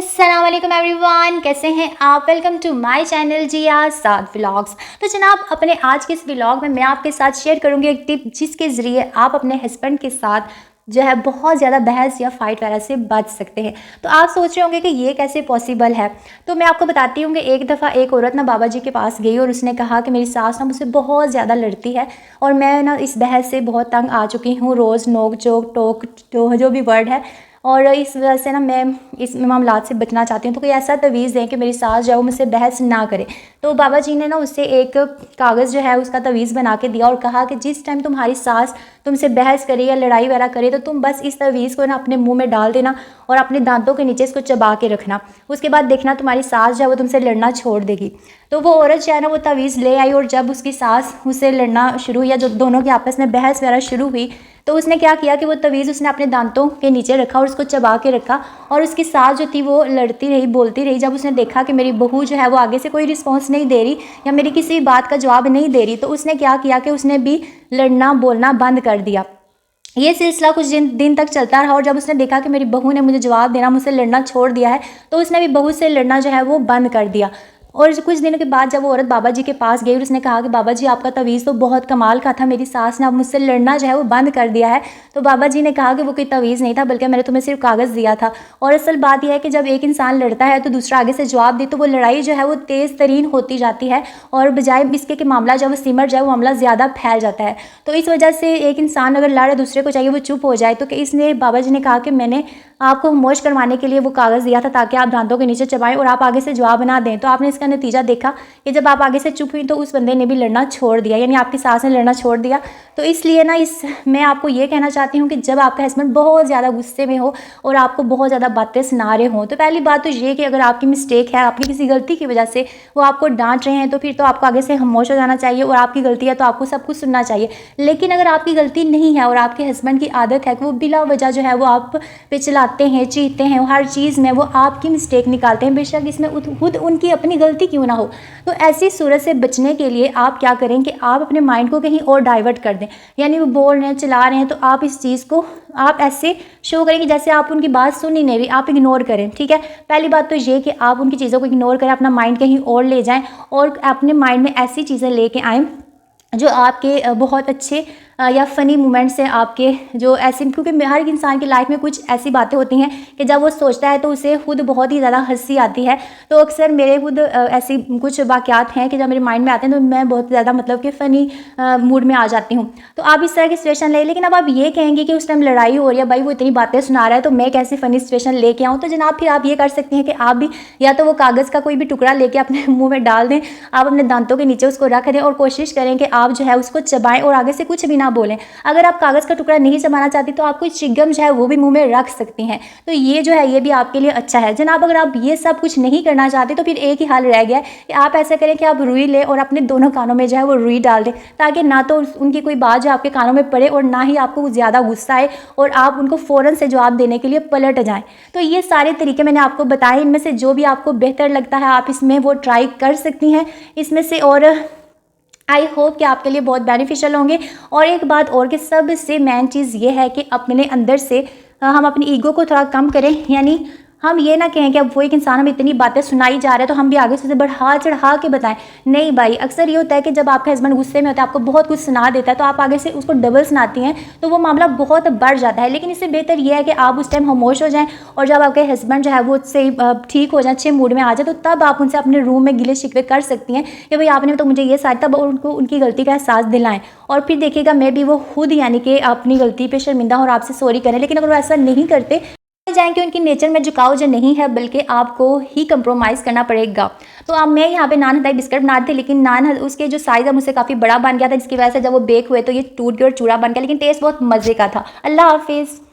अस्सलाम वालेकुम एवरीवन, कैसे हैं आप। Welcome to my channel Jiya Saad vlogs. तो जनाब, अपने आज के इस व्लॉग में मैं आपके साथ शेयर करूंगी एक टिप जिसके ज़रिए आप अपने हस्बैंड के साथ जो है बहुत ज़्यादा बहस या फाइट वगैरह से बच सकते हैं। तो आप सोच रहे होंगे कि ये कैसे पॉसिबल है। तो मैं आपको बताती हूँ कि एक दफ़ा एक औरत ना बाबा जी के पास गई और उसने कहा कि मेरी सास ना मुझसे बहुत ज़्यादा लड़ती है और मैं ना इस बहस से बहुत तंग आ चुकी हूँ। रोज़ नोक चोक टोक जो भी वर्ड है, और इस वजह से ना मैं इस मामलात से बचना चाहती हूँ। तो कोई ऐसा तवीज़ दें कि मेरी सास जो है वो मुझसे बहस ना करे। तो बाबा जी ने ना उससे एक कागज़ जो है उसका तवीज़ बना के दिया और कहा कि जिस टाइम तुम्हारी सास तुमसे बहस करे या लड़ाई वगैरह करे तो तुम बस इस तवीज़ को ना अपने मुंह में डाल देना और अपने दांतों के नीचे इसको चबा के रखना। उसके बाद देखना तुम्हारी सास जो है वो तुमसे लड़ना छोड़ देगी। तो वो औरत जो है ना वो तवीज़ ले आई और जब उसकी सास उससे लड़ना शुरू हुई या जो दोनों के आपस में बहस वगैरह शुरू हुई तो उसने क्या किया कि वो तवीज़ उसने अपने दांतों के नीचे रखा और उसको चबा के रखा। और उसकी सास जो थी वो लड़ती रही, बोलती रही। जब उसने देखा कि मेरी बहू जो है वो आगे से कोई रिस्पॉन्स नहीं दे रही या मेरी किसी बात का जवाब नहीं दे रही, तो उसने क्या किया कि उसने भी लड़ना बोलना बंद कर दिया। ये सिलसिला कुछ दिन तक चलता रहा और जब उसने देखा कि मेरी बहू ने मुझे जवाब देना, मुझसे लड़ना छोड़ दिया है, तो उसने भी बहू से लड़ना जो है वो बंद कर दिया। और कुछ दिनों के बाद जब वो औरत बाबा जी के पास गई और उसने कहा कि बाबा जी आपका तवीज़ तो बहुत कमाल का था, मेरी सास ने अब मुझसे लड़ना जो है वो बंद कर दिया है। तो बाबा जी ने कहा कि वो कोई तवीज़ नहीं था बल्कि मैंने तुम्हें सिर्फ कागज़ दिया था। और असल बात यह है कि जब एक इंसान लड़ता है तो दूसरा आगे से जवाब दे तो वो लड़ाई जो है वो तेज़ तरीन होती जाती है और बजाय इसके कि मामला जब वो सिमट जाए वो मामला ज़्यादा फैल जाता है। तो इस वजह से एक इंसान अगर लड़े दूसरे को चाहिए वो चुप हो जाए। तो इसने बाबा जी ने कहा कि मैंने आपको खामोश करवाने के लिए वो कागज़ दिया था ताकि आप दांतों के नीचे चबाएं और आप आगे से जवाब ना दें। तो आपने इसका नतीजा देखा कि जब आप आगे से चुप हुई तो उस बंदे ने भी लड़ना छोड़ दिया, यानी आपकी सास ने लड़ना छोड़ दिया। तो इसलिए ना मैं आपको ये कहना चाहती हूँ कि जब आपका हस्बैंड बहुत ज़्यादा गुस्से में हो और आपको बहुत ज़्यादा बातें सुना रहे हों तो पहली बात तो ये कि अगर आपकी मिस्टेक है, आपकी किसी गलती की वजह से वो आपको डांट रहे हैं तो फिर तो आपको आगे से खामोश हो जाना चाहिए और आपकी गलती है तो आपको सब कुछ सुनना चाहिए। लेकिन अगर आपकी गलती नहीं है और आपके हस्बैंड की आदत है कि वो बिला वजह जो है वो आप पे चिल्लाते हैं, चीखते हैं, हर चीज़ में वो आपकी मिस्टेक निकालते हैं, बेशक इसमें खुद उनकी अपनी गलती क्यों ना हो, तो ऐसी सूरत से बचने के लिए आप क्या करें कि आप अपने माइंड को कहीं और डाइवर्ट कर दें। यानी वो बोल रहे हैं, चिल्ला रहे हैं, तो आप इस चीज़ को आप ऐसे शो करें कि जैसे आप उनकी बात सुन ही नहीं रही, आप इग्नोर करें। ठीक है, पहली बात तो ये कि आप उनकी चीज़ों को इग्नोर करें, अपना माइंड कहीं और ले जाएं और अपने माइंड में ऐसी चीज़ें लेके आएँ जो आपके बहुत अच्छे या फ़नी मोमेंट्स हैं आपके, जो ऐसे, क्योंकि हर एक इंसान की लाइफ में कुछ ऐसी बातें होती हैं कि जब वो सोचता है तो उसे खुद बहुत ही ज़्यादा हंसी आती है। तो अक्सर मेरे खुद ऐसी कुछ वाक़यात हैं कि जब मेरे माइंड में आते हैं तो मैं बहुत ज़्यादा मतलब कि फ़नी मूड में आ जाती हूँ। तो आप इस तरह की सिचुएशन ले, लेकिन अब आप ये कहेंगे कि उस टाइम लड़ाई हो रही है, भाई वो इतनी बातें सुना रहा है तो मैं कैसे फ़नी सिचुएशन लेके आऊँ। तो जनाब फिर आप ये कर सकते हैं कि आप भी या तो वो कागज़ का कोई भी टुकड़ा लेके अपने मुँह में डाल दें, आप अपने दांतों के नीचे उसको रख दें और कोशिश करें कि आप जो है उसको चबाएं और आगे से कुछ भी ना बोलें। अगर आप कागज़ का टुकड़ा नहीं चबाना चाहती तो आप कोई चिगम जो है वो भी मुंह में रख सकती हैं। तो ये जो है ये भी आपके लिए अच्छा है। जनाब अगर आप ये सब कुछ नहीं करना चाहते तो फिर एक ही हाल रह गया है कि आप ऐसा करें कि आप रुई लें और अपने दोनों कानों में जो है वो रुई डाल दें, ताकि ना तो उनकी कोई बात जो आपके कानों में पड़े और ना ही आपको ज़्यादा गुस्सा आए और आप उनको फ़ौरन से जवाब देने के लिए पलट जाएँ। तो ये सारे तरीके मैंने आपको बताए, इनमें से जो भी आपको बेहतर लगता है आप इसमें वो ट्राई कर सकती हैं इसमें से, और आई होप कि आपके लिए बहुत बेनिफिशियल होंगे। और एक बात और कि सबसे मेन चीज़ ये है कि अपने अंदर से हम अपनी ईगो को थोड़ा कम करें। यानी हम ये ना कहें कि अब वो एक इंसान हमें इतनी बातें सुनाई जा रहा है तो हम भी आगे से बढ़ा चढ़ा के बताएं। नहीं भाई, अक्सर ये होता है कि जब आपका हस्बैंड गुस्से में होता है, आपको बहुत कुछ सुना देता है तो आप आगे से उसको डबल सुनाती हैं तो वो मामला बहुत बढ़ जाता है। लेकिन इससे बेहतर ये है कि आप उस टाइम खामोश हो जाएं और जब आपके हस्बैंड जो है वो उससे ठीक हो जाए, अच्छे मूड में आ जाए, तो तब आप उनसे अपने रूम में गिले शिकवे कर सकती हैं कि भाई आपने तो मुझे ये साथ, तब उनको उनकी गलती का एहसास दिलाएं और फिर देखिएगा मैं भी वो खुद यानी कि अपनी गलती पे शर्मिंदा और आपसे सॉरी करें। लेकिन अगर वो ऐसा नहीं करते जाएं कि उनकी नेचर में झुकाव जो नहीं है बल्कि आपको ही कंप्रोमाइज़ करना पड़ेगा। तो अब मैं यहाँ पे नान हलवाई बिस्किट बना रही थी, लेकिन नान उसके जो साइज़ है मुझसे काफ़ी बड़ा बन गया था, जिसकी वजह से जब वो बेक हुए तो ये टूट गया और चूड़ा बन गया, लेकिन टेस्ट बहुत मज़े का था। अल्लाह हाफिज़।